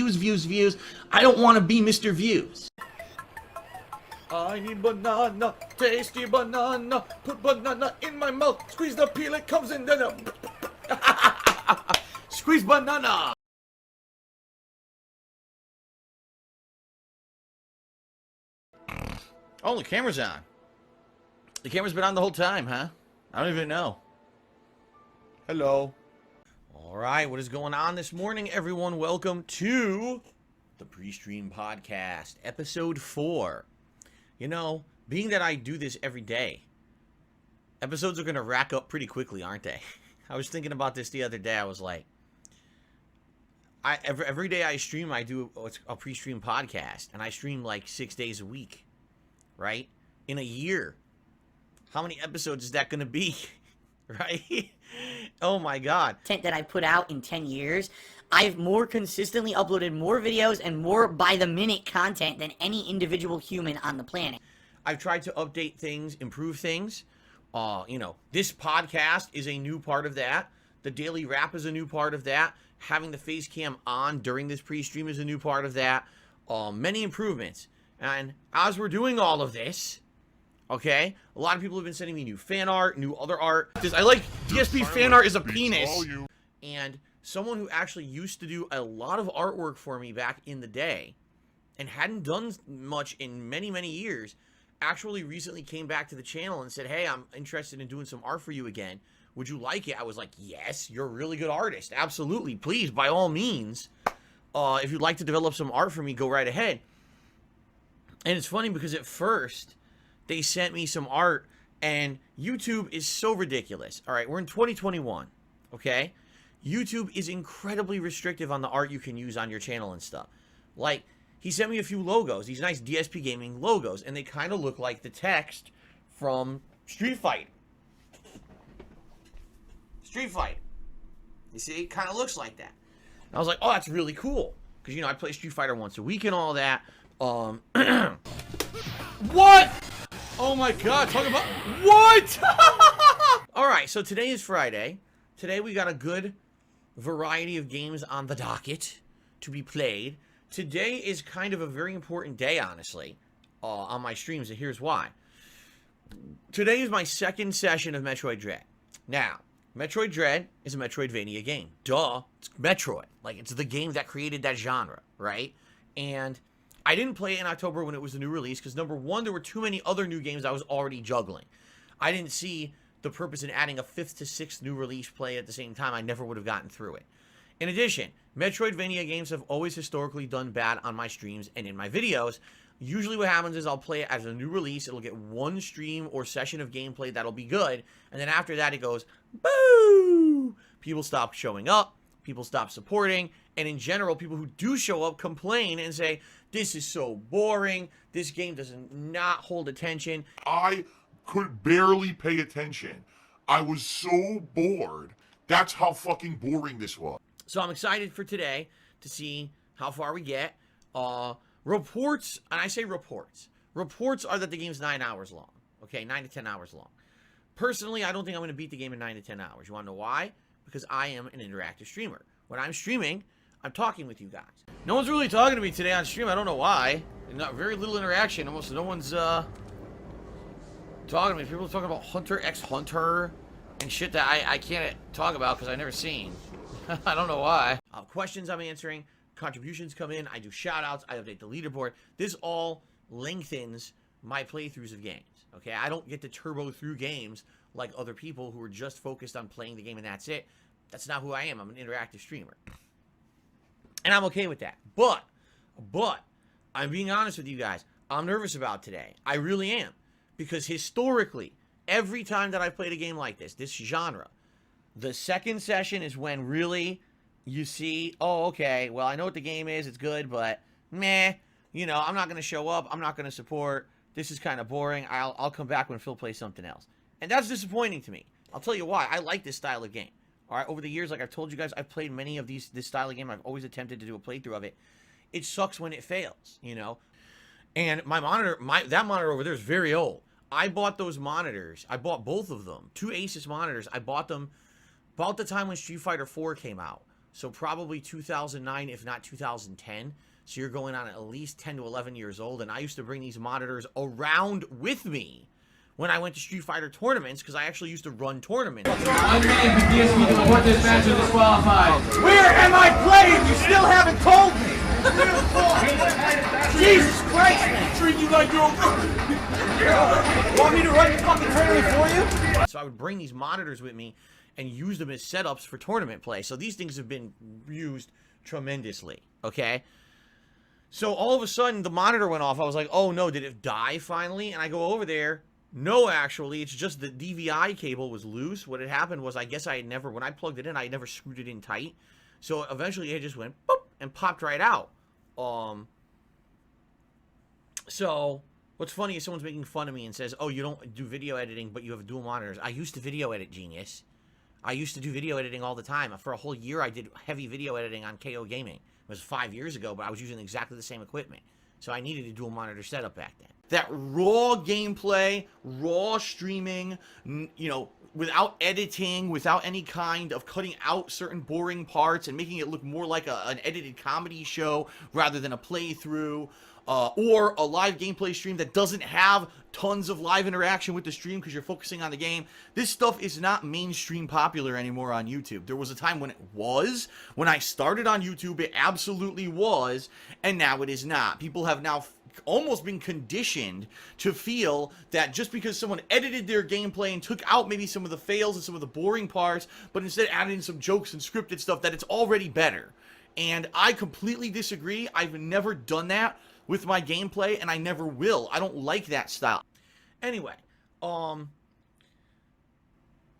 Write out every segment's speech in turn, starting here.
Views. I don't want to be Mr. Views. I need banana, tasty banana, put banana in my mouth, squeeze the peel, it comes in, then Squeeze banana. Oh, the camera's on. The camera's been on the whole time, huh? I don't even know. Hello. All right, what is going on this morning, everyone? Welcome to the Pre-Stream Podcast, Episode 4. You know, being that I do this every day, episodes are going to rack up pretty quickly, aren't they? I was thinking about this the other day. I was like, every day I stream, I do a pre-stream podcast, and I stream like 6 days a week, right? In a year. How many episodes is that going to be? Right? Oh my God. Content that I put out in 10 years, I've more consistently uploaded more videos and more by-the-minute content than any individual human on the planet. I've tried to update things, improve things. You know, this podcast is a new part of that. The daily wrap is a new part of that. Having the face cam on during this pre-stream is a new part of that. Many improvements. And as we're doing all of this, okay, a lot of people have been sending me new fan art, new other art. I like DSP fan art is a penis. And someone who actually used to do a lot of artwork for me back in the day and hadn't done much in many, many years actually recently came back to the channel and said, hey, I'm interested in doing some art for you again. Would you like it? I was like, yes, you're a really good artist. Absolutely. Please, by all means, if you'd like to develop some art for me, go right ahead. And it's funny because at first they sent me some art, and YouTube is so ridiculous. All right, we're in 2021, okay? YouTube is incredibly restrictive on the art you can use on your channel and stuff. Like, he sent me a few logos, these nice DSP gaming logos, and they kind of look like the text from Street Fighter. Street Fighter. You see, it kind of looks like that. And I was like, oh, that's really cool. Because, you know, I play Street Fighter once a week and all that. What? Oh my God, talk about what? All right, so today is Friday. Today we got a good variety of games on the docket to be played. Today is kind of a very important day, honestly, on my streams, and here's why. Today is my second session of Metroid Dread. Now, Metroid Dread is a Metroidvania game. Duh, it's Metroid. Like, it's the game that created that genre, right? And I didn't play it in October when it was the new release because, number one, there were too many other new games I was already juggling. I didn't see the purpose in adding a 5th to 6th new release play at the same time. I never would have gotten through it. In addition, Metroidvania games have always historically done bad on my streams and in my videos. Usually what happens is I'll play it as a new release. It'll get one stream or session of gameplay that'll be good. And then after that, it goes, boo! People stop showing up. People stop supporting. And in general, people who do show up complain and say, this is so boring. This game does not hold attention. I could barely pay attention. I was so bored. That's how fucking boring this was. So I'm excited for today to see how far we get. Reports, and I say reports. Reports are that the game's 9 hours long. Okay, 9 to 10 hours long. Personally, I don't think I'm going to beat the game in 9 to 10 hours. You want to know why? Because I am an interactive streamer. When I'm streaming, I'm talking with you guys. No one's really talking to me today on stream. I don't know why. Not very little interaction. Almost no one's talking to me. People are talking about Hunter x Hunter and shit that I can't talk about because I've never seen. I don't know why. Questions I'm answering, contributions come in, I do shout-outs, I update the leaderboard. This all lengthens my playthroughs of games, okay? I don't get to turbo through games like other people who are just focused on playing the game and that's it. That's not who I am. I'm an interactive streamer. And I'm okay with that. But, I'm being honest with you guys. I'm nervous about today. I really am. Because historically, every time that I've played a game like this genre, the second session is when really you see, oh, okay, well, I know what the game is. It's good, but meh. You know, I'm not going to show up. I'm not going to support. This is kind of boring. I'll come back when Phil plays something else. And that's disappointing to me. I'll tell you why. I like this style of game. All right, over the years, like I've told you guys, I've played many of this style of game. I've always attempted to do a playthrough of it. It sucks when it fails, you know. And my monitor, that monitor over there is very old. I bought those monitors. I bought both of them. 2 Asus monitors. I bought them about the time when Street Fighter 4 came out. So probably 2009, if not 2010. So you're going on at least 10 to 11 years old. And I used to bring these monitors around with me when I went to Street Fighter tournaments, because I actually used to run tournaments. One man from DSP to report this match is disqualified. Where am I playing? You still haven't told me. Jesus Christ, man. Treat you like you're Want me to run the fucking tournament for you? So I would bring these monitors with me and use them as setups for tournament play. So these things have been used tremendously, okay? So all of a sudden, the monitor went off. I was like, oh no, did it die finally? And I go over there. No, actually, it's just the DVI cable was loose. What had happened was, I guess I had never, when I plugged it in, I had never screwed it in tight. So eventually it just went boop and popped right out. So what's funny is someone's making fun of me and says, oh, you don't do video editing, but you have dual monitors. I used to video edit, genius. I used to do video editing all the time. For a whole year, I did heavy video editing on KO Gaming. It was 5 years ago, but I was using exactly the same equipment. So I needed a dual monitor setup back then. That raw gameplay, raw streaming, you know, without editing, without any kind of cutting out certain boring parts and making it look more like an edited comedy show rather than a playthrough, or a live gameplay stream that doesn't have tons of live interaction with the stream because you're focusing on the game. This stuff is not mainstream popular anymore on YouTube. There was a time when it was. When I started on YouTube, it absolutely was, and now it is not. People have now almost been conditioned to feel that just because someone edited their gameplay and took out maybe some of the fails and some of the boring parts, but instead added in some jokes and scripted stuff, that it's already better. And I completely disagree. I've never done that with my gameplay, and I never will. I don't like that style. Anyway,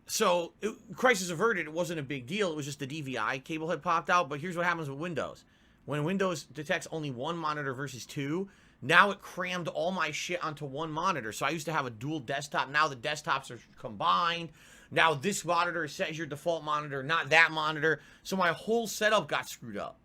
so crisis averted. It wasn't a big deal. It was just the DVI cable had popped out. But here's what happens with Windows. When Windows detects only one monitor versus two, now it crammed all my shit onto one monitor. So I used to have a dual desktop. Now the desktops are combined. Now this monitor is set as your default monitor, not that monitor. So my whole setup got screwed up.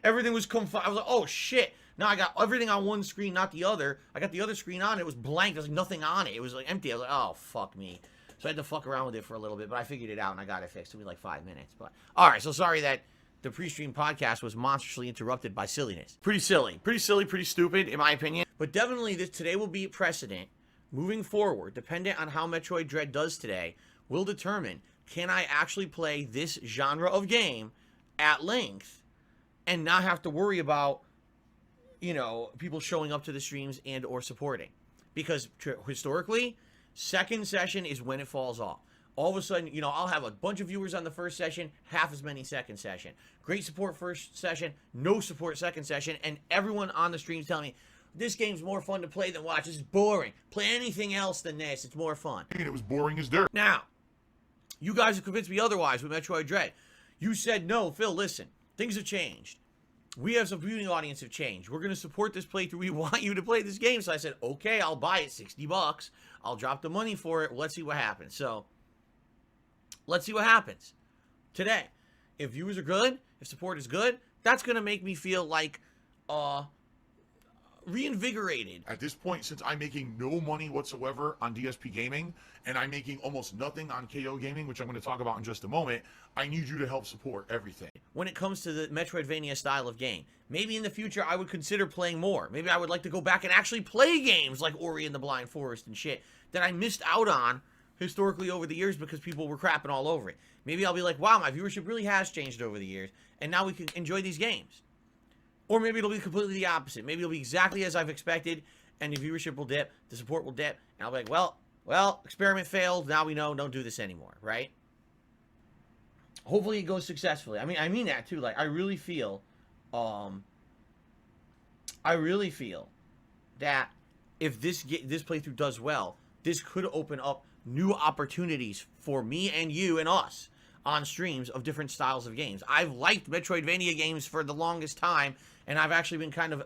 Everything was confined. I was like, oh shit. Now I got everything on one screen, not the other. I got the other screen on. It was blank. There's like nothing on it. It was like empty. I was like, oh, fuck me. So I had to fuck around with it for a little bit, but I figured it out and I got it fixed. It took me like 5 minutes. But all right, so sorry that the pre-stream podcast was monstrously interrupted by silliness. Pretty silly, pretty stupid, in my opinion. But definitely, today will be precedent. Moving forward, dependent on how Metroid Dread does today, will determine, can I actually play this genre of game at length and not have to worry about, you know, people showing up to the streams and or supporting. Because historically, second session is when it falls off. All of a sudden, you know, I'll have a bunch of viewers on the first session, half as many second session. Great support first session, no support second session, and everyone on the streams telling me, this game's more fun to play than watch. This is boring. Play anything else than this. It's more fun. And it was boring as dirt. Now, you guys have convinced me otherwise with Metroid Dread. You said, no, Phil, listen. Things have changed. We as a viewing audience have changed. We're going to support this playthrough. We want you to play this game. So I said, okay, I'll buy it. $60. I'll drop the money for it. Let's see what happens. So, let's see what happens today. If viewers are good, if support is good, that's going to make me feel like reinvigorated. At this point, since I'm making no money whatsoever on DSP Gaming, and I'm making almost nothing on KO Gaming, which I'm going to talk about in just a moment, I need you to help support everything. When it comes to the Metroidvania style of game, maybe in the future I would consider playing more. Maybe I would like to go back and actually play games like Ori and the Blind Forest and shit that I missed out on historically over the years because people were crapping all over it. Maybe I'll be like, wow, my viewership really has changed over the years, and now we can enjoy these games. Or maybe it'll be completely the opposite. Maybe it'll be exactly as I've expected, and the viewership will dip, the support will dip, and I'll be like, well, experiment failed, now we know, don't do this anymore, right? Hopefully it goes successfully. I mean that too. Like, I really feel that if this playthrough does well, this could open up new opportunities for me and you and us on streams of different styles of games. I've liked Metroidvania games for the longest time, and I've actually been kind of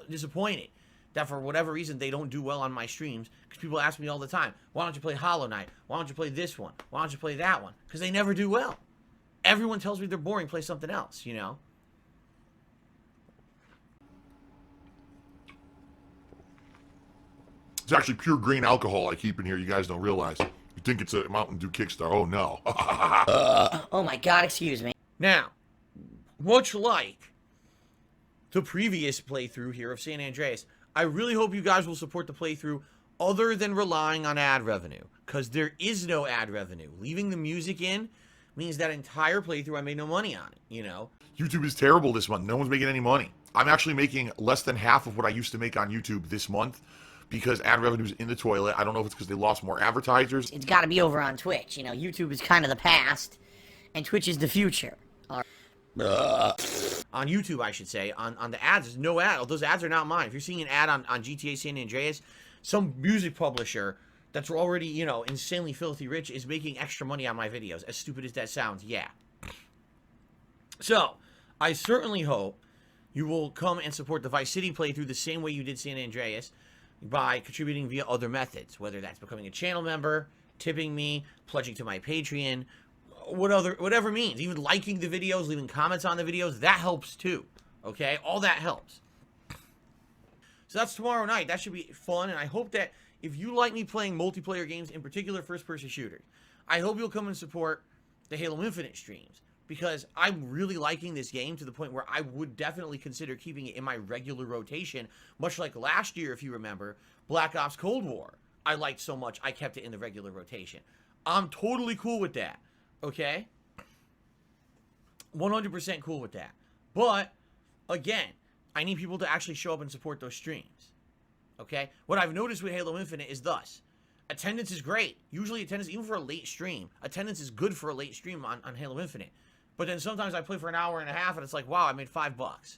disappointed that for whatever reason they don't do well on my streams, because people ask me all the time, why don't you play Hollow Knight? Why don't you play this one? Why don't you play that one? Because they never do well. Everyone tells me they're boring, play something else, you know? It's actually pure grain alcohol I keep in here. You guys don't realize. You think it's a Mountain Dew Kickstar. Oh, no. Oh my god, excuse me. Now, much like the previous playthrough here of San Andreas, I really hope you guys will support the playthrough other than relying on ad revenue, because there is no ad revenue. Leaving the music in means that entire playthrough I made no money on it, you know? YouTube is terrible this month. No one's making any money. I'm actually making less than half of what I used to make on YouTube this month because ad revenue's in the toilet. I don't know if it's because they lost more advertisers. It's got to be over on Twitch. You know, YouTube is kind of the past, and Twitch is the future. On YouTube, I should say. On the ads, there's no ad. Those ads are not mine. If you're seeing an ad on GTA San Andreas, some music publisher that's already, you know, insanely filthy rich is making extra money on my videos. As stupid as that sounds, yeah. So, I certainly hope you will come and support the Vice City playthrough the same way you did San Andreas by contributing via other methods, whether that's becoming a channel member, tipping me, pledging to my Patreon, whatever means, even liking the videos, leaving comments on the videos, that helps too, okay? All that helps. So that's tomorrow night. That should be fun, and I hope that if you like me playing multiplayer games, in particular first-person shooters, I hope you'll come and support the Halo Infinite streams, because I'm really liking this game to the point where I would definitely consider keeping it in my regular rotation, much like last year, if you remember, Black Ops Cold War. I liked so much, I kept it in the regular rotation. I'm totally cool with that, okay? 100% cool with that. But, again, I need people to actually show up and support those streams, okay? What I've noticed with Halo Infinite is thus. Attendance is great. Usually attendance, even for a late stream, attendance is good for a late stream on Halo Infinite. But then sometimes I play for an hour and a half and it's like, wow, I made $5.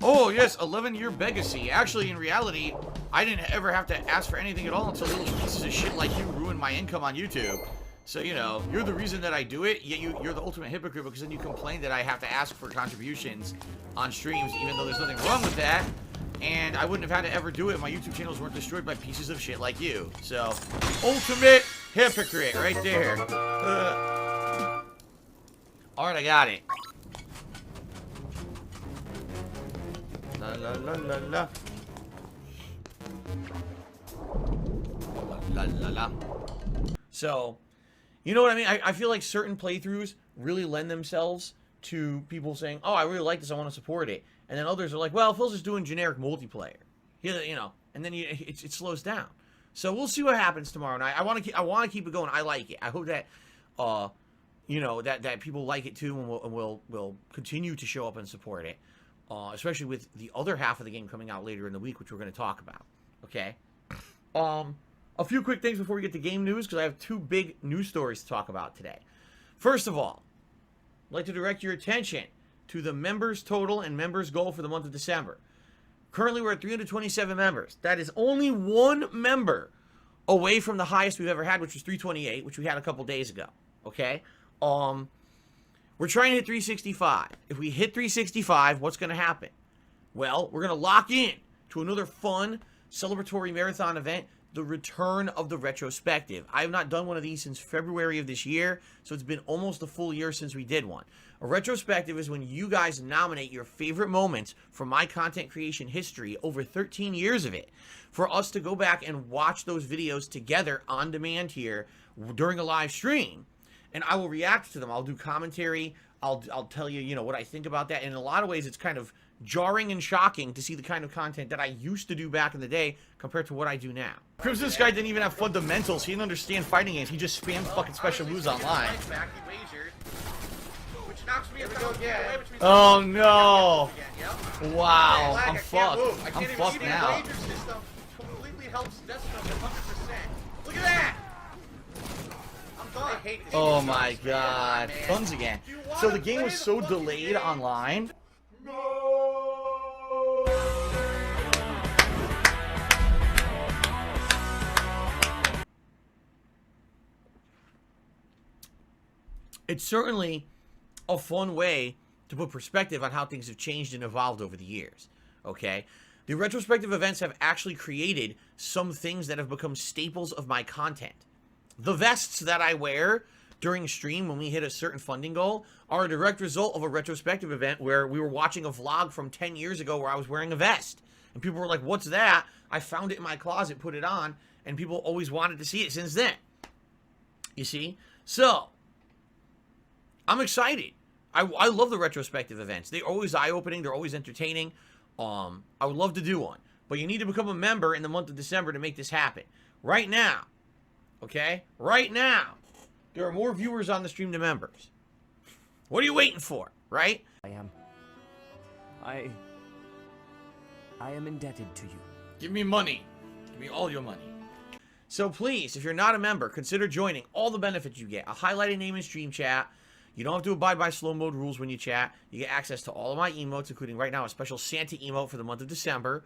Oh, yes, 11-year legacy. Actually, in reality, I didn't ever have to ask for anything at all until little pieces of shit like you ruined my income on YouTube. So, you know, you're the reason that I do it, yet you're the ultimate hypocrite because then you complain that I have to ask for contributions on streams, even though there's nothing wrong with that. And I wouldn't have had to ever do it if my YouTube channels weren't destroyed by pieces of shit like you. So, ultimate hypocrite right there. Alright, I got it. La la la la la. La la la. So, you know what I mean? I feel like certain playthroughs really lend themselves to people saying, oh, I really like this, I want to support it. And then others are like, well, Phil's just doing generic multiplayer. You know, and then it slows down. So we'll see what happens tomorrow night. I want to keep it going. I like it. I hope that, you know, that people like it too, and we'll continue to show up and support it. Especially with the other half of the game coming out later in the week, which we're going to talk about. Okay? A few quick things before we get to game news, because I have two big news stories to talk about today. First of all, I'd like to direct your attention to the members total and members goal for the month of December. Currently, we're at 327 members. That is only one member away from the highest we've ever had, which was 328, which we had a couple days ago. Okay? We're trying to hit 365. If we hit 365, what's going to happen? Well, we're going to lock in to another fun celebratory marathon event, the return of the retrospective. I have not done one of these since February of this year, so it's been almost a full year since we did one. A retrospective is when you guys nominate your favorite moments from my content creation history, over 13 years of it, for us to go back and watch those videos together on demand here during a live stream. And I will react to them. I'll do commentary. I'll tell you, you know, what I think about that. And in a lot of ways, it's kind of jarring and shocking to see the kind of content that I used to do back in the day compared to what I do now. Crimson's guy didn't even have fundamentals. He didn't understand fighting games. He just spammed fucking special moves online. Oh no! Wow, I'm fucked. I'm fucked now. Look at that! Oh my god. Guns again. So the game was so delayed online. It's certainly a fun way to put perspective on how things have changed and evolved over the years. Okay? The retrospective events have actually created some things that have become staples of my content. The vests that I wear during stream when we hit a certain funding goal are a direct result of a retrospective event where we were watching a vlog from 10 years ago where I was wearing a vest. And people were like, what's that? I found it in my closet, put it on, and people always wanted to see it since then. You see? So, I'm excited. I love the retrospective events. They're always eye-opening. They're always entertaining. I would love to do one. But you need to become a member in the month of December to make this happen. Right now, okay? Right now, there are more viewers on the stream than members. What are you waiting for, right? I am indebted to you. Give me money. Give me all your money. So please, if you're not a member, consider joining. All the benefits you get. A highlighted name in stream chat. You don't have to abide by slow mode rules when you chat. You get access to all of my emotes, including right now a special Santa emote for the month of December.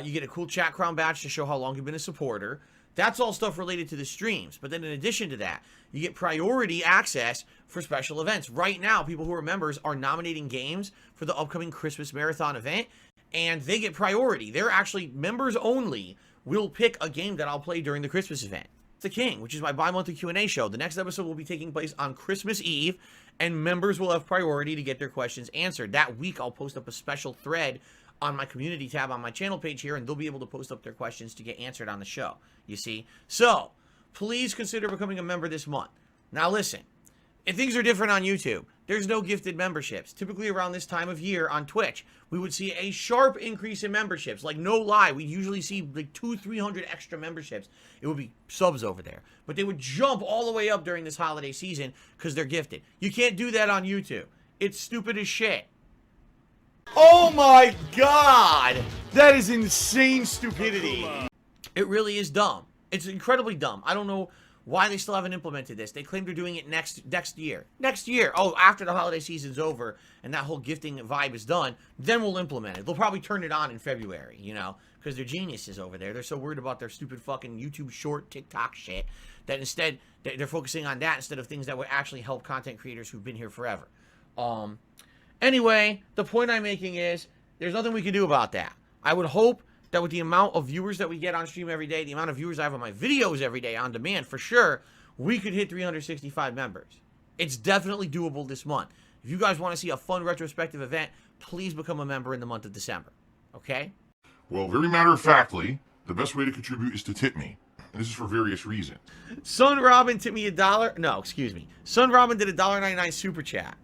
You get a cool chat crown badge to show how long you've been a supporter. That's all stuff related to the streams. But then in addition to that, you get priority access for special events. Right now, people who are members are nominating games for the upcoming Christmas Marathon event, and they get priority. They're actually members only will pick a game that I'll play during the Christmas event. The King, which is my bi-monthly Q&A show. The next episode will be taking place on Christmas Eve, and members will have priority to get their questions answered. That week, I'll post up a special thread on my community tab on my channel page here, and they'll be able to post up their questions to get answered on the show, you see? So, please consider becoming a member this month. Now listen, if things are different on YouTube, there's no gifted memberships. Typically around this time of year on Twitch, we would see a sharp increase in memberships. Like, no lie, we usually see like 200-300 extra memberships. It would be subs over there. But they would jump all the way up during this holiday season because they're gifted. You can't do that on YouTube. It's stupid as shit. Oh my god! That is insane stupidity. It really is dumb. It's incredibly dumb. I don't know why they still haven't implemented this. They claim they're doing it next year. Next year. Oh, after the holiday season's over and that whole gifting vibe is done, then we'll implement it. They'll probably turn it on in February, you know, because they're geniuses over there. They're so worried about their stupid fucking YouTube short TikTok shit that instead they're focusing on that instead of things that would actually help content creators who've been here forever. Anyway, the point I'm making is there's nothing we can do about that. I would hope that with the amount of viewers that we get on stream every day, the amount of viewers I have on my videos every day on demand, for sure, we could hit 365 members. It's definitely doable this month. If you guys want to see a fun retrospective event, please become a member in the month of December. Okay? Well, very matter-of-factly, the best way to contribute is to tip me. And this is for various reasons. Sun Robin tipped me $1. No, excuse me. Sun Robin did a $1.99 super chat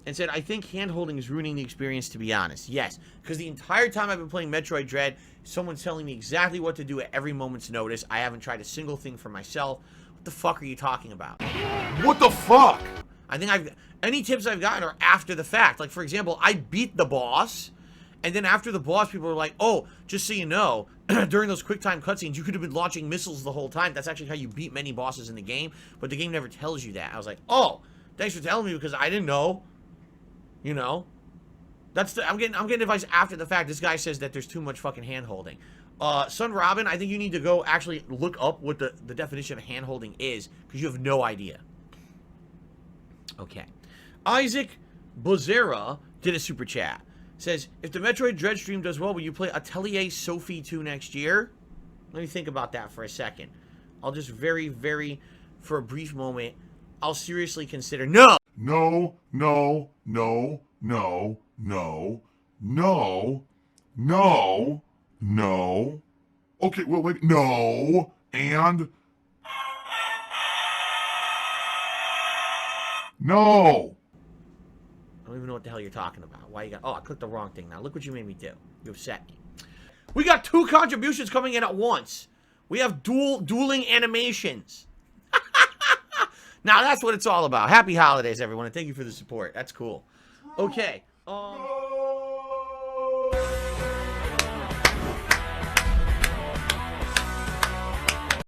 and said, I think hand-holding is ruining the experience, to be honest. Yes, because the entire time I've been playing Metroid Dread, someone's telling me exactly what to do at every moment's notice. I haven't tried a single thing for myself. What the fuck are you talking about? What the fuck? I think any tips I've gotten are after the fact. Like, for example, I beat the boss, and then after the boss, people were like, oh, just so you know, during those QuickTime cutscenes, you could have been launching missiles the whole time. That's actually how you beat many bosses in the game, but the game never tells you that. I was like, oh, thanks for telling me because I didn't know. You know, I'm getting advice after the fact. This guy says that there's too much fucking hand holding. Sun Robin, I think you need to go actually look up what the definition of hand holding is because you have no idea. Okay, Isaac Bozera did a super chat. Says, if the Metroid Dread stream does well, will you play Atelier Sophie 2 next year? Let me think about that for a second. I'll just for a brief moment, I'll seriously consider no. No, no, no, no, no, no, no, no. Okay, well, wait, no, and no. I don't even know what the hell you're talking about. Why you got... Oh, I clicked the wrong thing now. Look what you made me do. You upset me. We got 2 contributions coming in at once. We have dueling animations. Now, that's what it's all about. Happy holidays, everyone, and thank you for the support. That's cool. Okay.